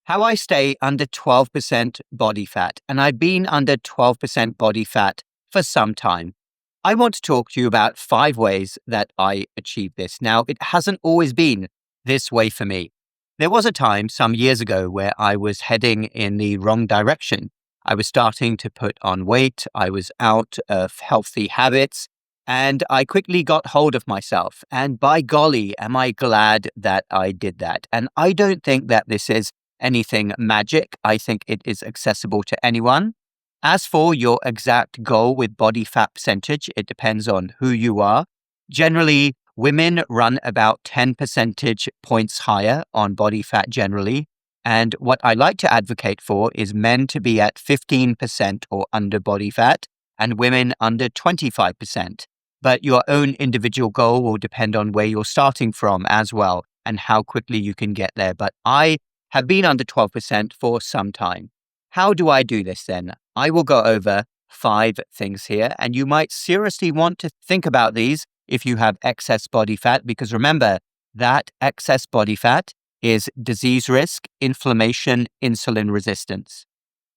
How I stay under 12% body fat. And I've been under 12% body fat for some time. I want to talk to you about 5 ways that I achieve this. Now, it hasn't always been this way for me. There was a time some years ago where I was heading in the wrong direction. I was starting to put on weight. I was out of healthy habits. And I quickly got hold of myself. And by golly, am I glad that I did that. And I don't think that this is anything magic. I think it is accessible to anyone. As for your exact goal with body fat percentage, it depends on who you are. Generally, women run about 10 percentage points higher on body fat generally. And what I like to advocate for is men to be at 15% or under body fat and women under 25%. But your own individual goal will depend on where you're starting from as well and how quickly you can get there. But I have been under 12% for some time. How do I do this then? I will go over 5 things here, and you might seriously want to think about these if you have excess body fat, because remember that excess body fat is disease risk, inflammation, insulin resistance.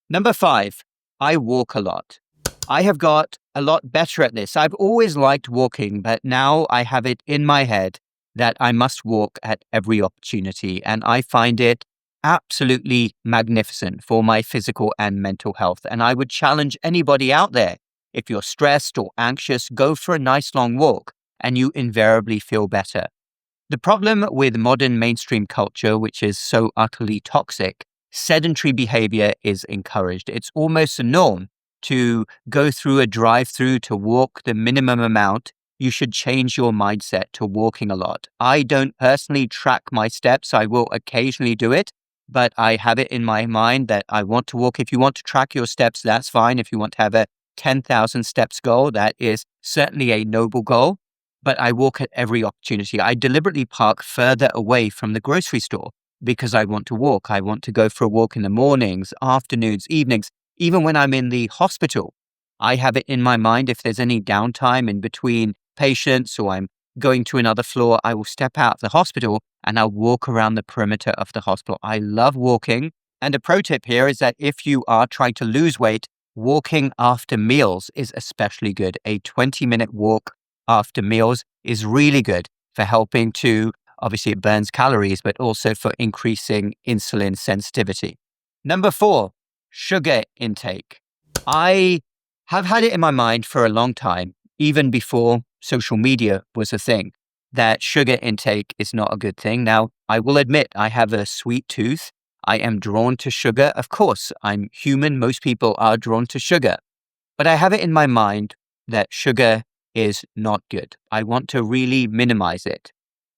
Number 5, I walk a lot. I have got a lot better at this. I've always liked walking, but now I have it in my head that I must walk at every opportunity, and I find it absolutely magnificent for my physical and mental health. And I would challenge anybody out there, if you're stressed or anxious, go for a nice long walk and you invariably feel better. The problem with modern mainstream culture, which is so utterly toxic, sedentary behavior is encouraged. It's almost a norm to go through a drive-through to walk the minimum amount. You should change your mindset to walking a lot. I don't personally track my steps. I will occasionally do it, but I have it in my mind that I want to walk. If you want to track your steps, that's fine. If you want to have a 10,000 steps goal, that is certainly a noble goal, but I walk at every opportunity. I deliberately park further away from the grocery store because I want to walk. I want to go for a walk in the mornings, afternoons, evenings, even when I'm in the hospital. I have it in my mind if there's any downtime in between patients or I'm going to another floor, I will step out of the hospital and I'll walk around the perimeter of the hospital. I love walking. And a pro tip here is that if you are trying to lose weight, walking after meals is especially good. A 20-minute walk after meals is really good for helping to, obviously it burns calories, but also for increasing insulin sensitivity. Number 4, sugar intake. I have had it in my mind for a long time, even before social media was a thing, that sugar intake is not a good thing. Now, I will admit I have a sweet tooth. I am drawn to sugar. Of course, I'm human. Most people are drawn to sugar. But I have it in my mind that sugar is not good. I want to really minimize it.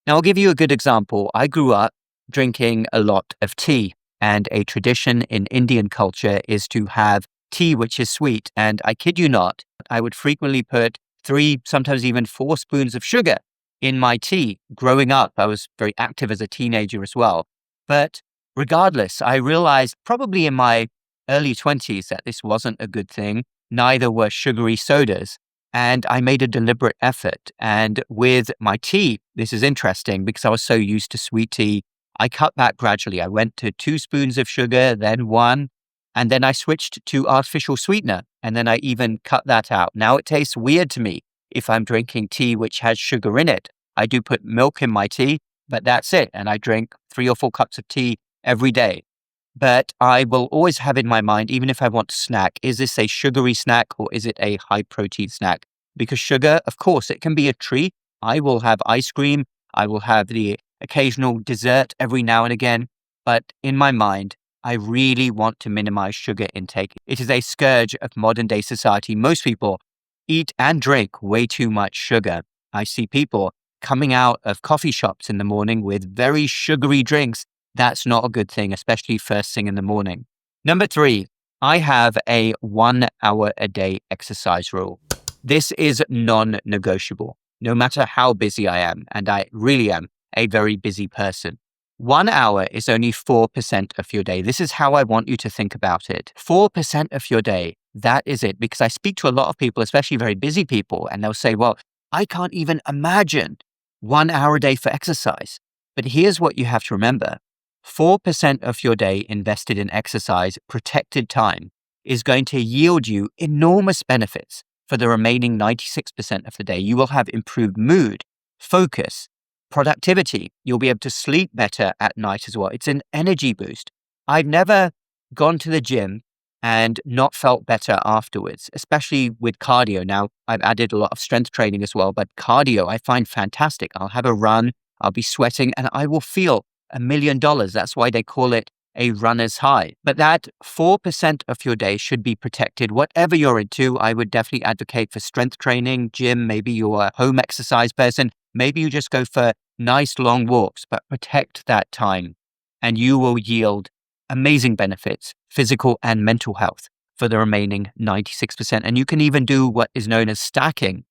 Now, I'll give you a good example. I grew up drinking a lot of tea, and a tradition in Indian culture is to have tea which is sweet. And I kid you not, I would frequently put 3, sometimes even 4 spoons of sugar in my tea. Growing up, I was very active as a teenager as well. But regardless, I realized probably in my early 20s that this wasn't a good thing. Neither were sugary sodas. And I made a deliberate effort. And with my tea, this is interesting because I was so used to sweet tea, I cut back gradually. I went to 2 spoons of sugar, then 1, and then I switched to artificial sweetener. And then I even cut that out. Now it tastes weird to me if I'm drinking tea which has sugar in it. I do put milk in my tea, but that's it. And I drink 3 or 4 cups of tea every day. But I will always have in my mind, even if I want to snack, is this a sugary snack or is it a high protein snack? Because sugar, of course, it can be a treat. I will have ice cream. I will have the occasional dessert every now and again. But in my mind, I really want to minimize sugar intake. It is a scourge of modern day society. Most people eat and drink way too much sugar. I see people coming out of coffee shops in the morning with very sugary drinks. That's not a good thing, especially first thing in the morning. Number 3, I have a 1 hour a day exercise rule. This is non-negotiable, no matter how busy I am, and I really am a very busy person. 1 hour is only 4% of your day. This is how I want you to think about it. 4% of your day, that is it. Because I speak to a lot of people, especially very busy people, and they'll say, well, I can't even imagine 1 hour a day for exercise. But here's what you have to remember. 4% of your day invested in exercise, protected time, is going to yield you enormous benefits for the remaining 96% of the day. You will have improved mood, focus, productivity. You'll be able to sleep better at night as well. It's an energy boost. I've never gone to the gym and not felt better afterwards, especially with cardio. Now, I've added a lot of strength training as well, but cardio I find fantastic. I'll have a run, I'll be sweating, and I will feel $1,000,000. That's why they call it a runner's high. But that 4% of your day should be protected. Whatever you're into, I would definitely advocate for strength training, gym. Maybe you're a home exercise person. Maybe you just go for nice long walks, but protect that time and you will yield amazing benefits, physical and mental health, for the remaining 96%. And you can even do what is known as stacking.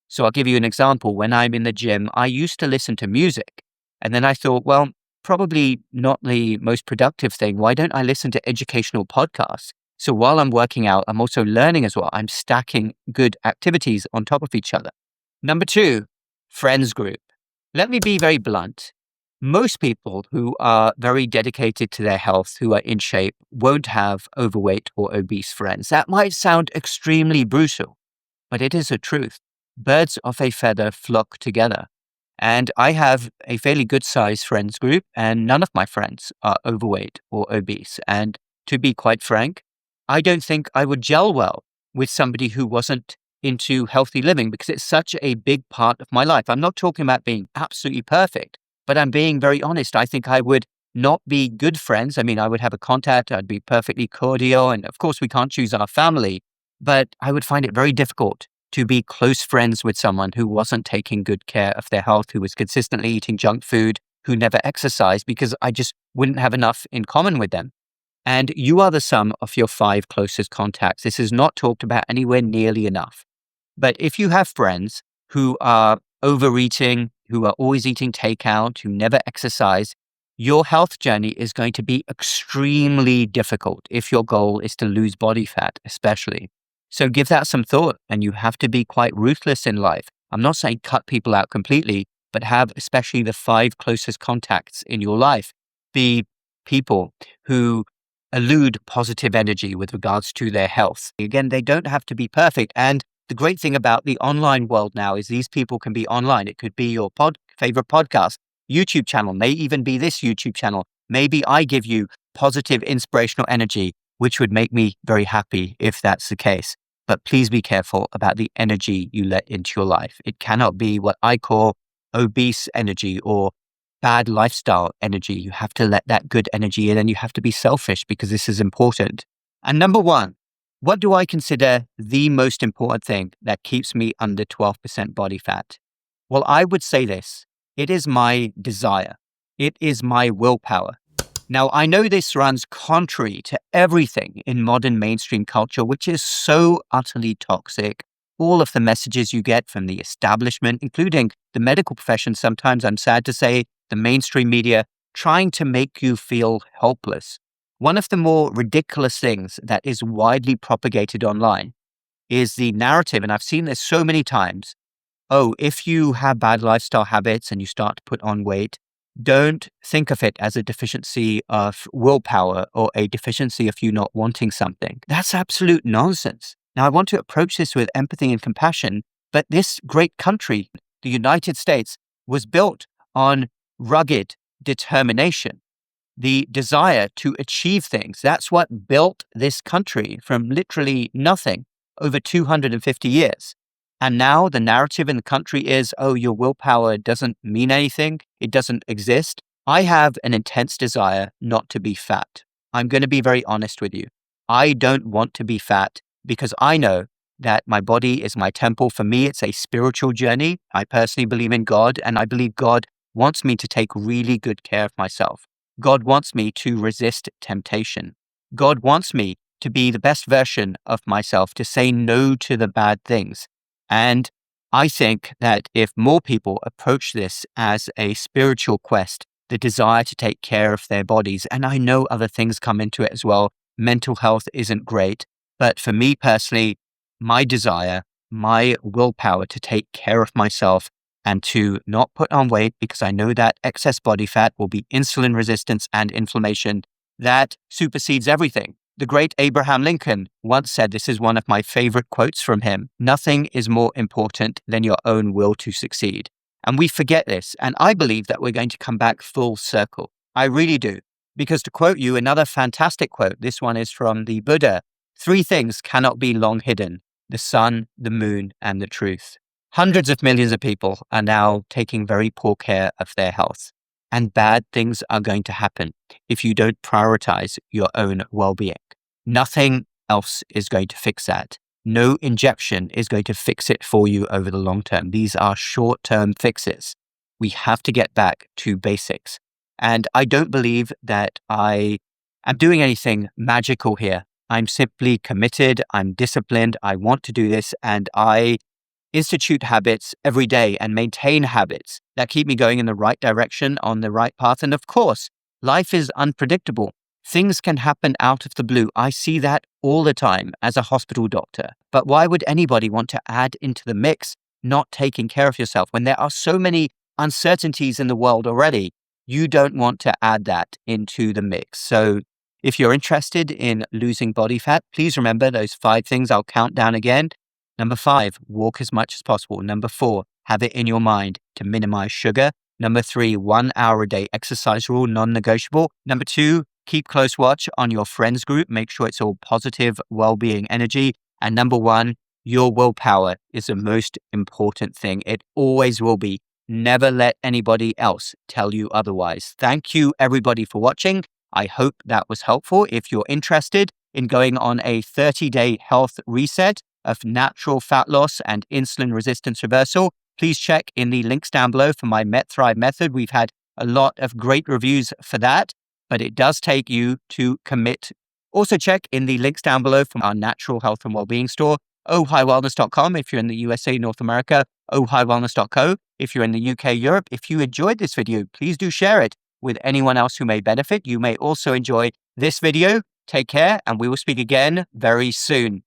So I'll give you an example. When I'm in the gym, I used to listen to music. And then I thought, well, probably not the most productive thing. Why don't I listen to educational podcasts? So while I'm working out, I'm also learning as well. I'm stacking good activities on top of each other. Number 2, friends group. Let me be very blunt. Most people who are very dedicated to their health, who are in shape, won't have overweight or obese friends. That might sound extremely brutal, but it is a truth. Birds of a feather flock together. And I have a fairly good sized friends group, and none of my friends are overweight or obese. And to be quite frank, I don't think I would gel well with somebody who wasn't into healthy living because it's such a big part of my life. I'm not talking about being absolutely perfect, but I'm being very honest. I think I would not be good friends. I mean, I would have a contact, I'd be perfectly cordial. And of course, we can't choose our family, but I would find it very difficult to be close friends with someone who wasn't taking good care of their health, who was consistently eating junk food, who never exercised, because I just wouldn't have enough in common with them. And you are the sum of your 5 closest contacts. This is not talked about anywhere nearly enough. But if you have friends who are overeating, who are always eating takeout, who never exercise, your health journey is going to be extremely difficult if your goal is to lose body fat, especially. So give that some thought, and you have to be quite ruthless in life. I'm not saying cut people out completely, but have especially the 5 closest contacts in your life be people who elude positive energy with regards to their health. Again, they don't have to be perfect. And the great thing about the online world now is these people can be online. It could be your favorite podcast, YouTube channel, may even be this YouTube channel. Maybe I give you positive, inspirational energy, which would make me very happy if that's the case. But please be careful about the energy you let into your life. It cannot be what I call obese energy or bad lifestyle energy. You have to let that good energy in, and you have to be selfish because this is important. And number 1, what do I consider the most important thing that keeps me under 12% body fat? Well, I would say this. It is my desire. It is my willpower. Now, I know this runs contrary to everything in modern mainstream culture, which is so utterly toxic. All of the messages you get from the establishment, including the medical profession, sometimes I'm sad to say, the mainstream media, trying to make you feel helpless. One of the more ridiculous things that is widely propagated online is the narrative, and I've seen this so many times. Oh, if you have bad lifestyle habits and you start to put on weight, don't think of it as a deficiency of willpower or a deficiency of you not wanting something. That's absolute nonsense. Now, I want to approach this with empathy and compassion, but this great country, the United States, was built on rugged determination, the desire to achieve things. That's what built this country from literally nothing over 250 years. And now the narrative in the country is, oh, your willpower doesn't mean anything. It doesn't exist. I have an intense desire not to be fat. I'm going to be very honest with you. I don't want to be fat because I know that my body is my temple. For me, it's a spiritual journey. I personally believe in God, and I believe God wants me to take really good care of myself. God wants me to resist temptation. God wants me to be the best version of myself, to say no to the bad things. And I think that if more people approach this as a spiritual quest, the desire to take care of their bodies, and I know other things come into it as well. Mental health isn't great, but for me personally, my desire, my willpower to take care of myself and to not put on weight because I know that excess body fat will be insulin resistance and inflammation that supersedes everything. The great Abraham Lincoln once said, this is one of my favorite quotes from him, nothing is more important than your own will to succeed. And we forget this. And I believe that we're going to come back full circle. I really do. Because to quote you, another fantastic quote, this one is from the Buddha, 3 things cannot be long hidden: the sun, the moon, and the truth. Hundreds of millions of people are now taking very poor care of their health. And bad things are going to happen if you don't prioritize your own well-being. Nothing else is going to fix that. No injection is going to fix it for you over the long term. These are short-term fixes. We have to get back to basics. And I don't believe that I am doing anything magical here. I'm simply committed. I'm disciplined. I want to do this. And I institute habits every day and maintain habits that keep me going in the right direction, on the right path. And of course, life is unpredictable. Things can happen out of the blue. I see that all the time as a hospital doctor. But why would anybody want to add into the mix not taking care of yourself when there are so many uncertainties in the world already? You don't want to add that into the mix. So if you're interested in losing body fat, please remember those 5 things. I'll count down again. Number 5, walk as much as possible. Number 4, have it in your mind to minimize sugar. Number 3, 1 hour a day exercise rule, non-negotiable. Number 2, keep close watch on your friends group. Make sure it's all positive, well-being energy. And number 1, your willpower is the most important thing. It always will be. Never let anybody else tell you otherwise. Thank you, everybody, for watching. I hope that was helpful. If you're interested in going on a 30-day health reset of natural fat loss and insulin resistance reversal, please check in the links down below for my MetThrive method. We've had a lot of great reviews for that, but it does take you to commit. Also check in the links down below for our natural health and wellbeing store, ohighwellness.com if you're in the USA, North America, ohighwellness.co if you're in the UK, Europe. If you enjoyed this video, please do share it with anyone else who may benefit. You may also enjoy this video. Take care, and we will speak again very soon.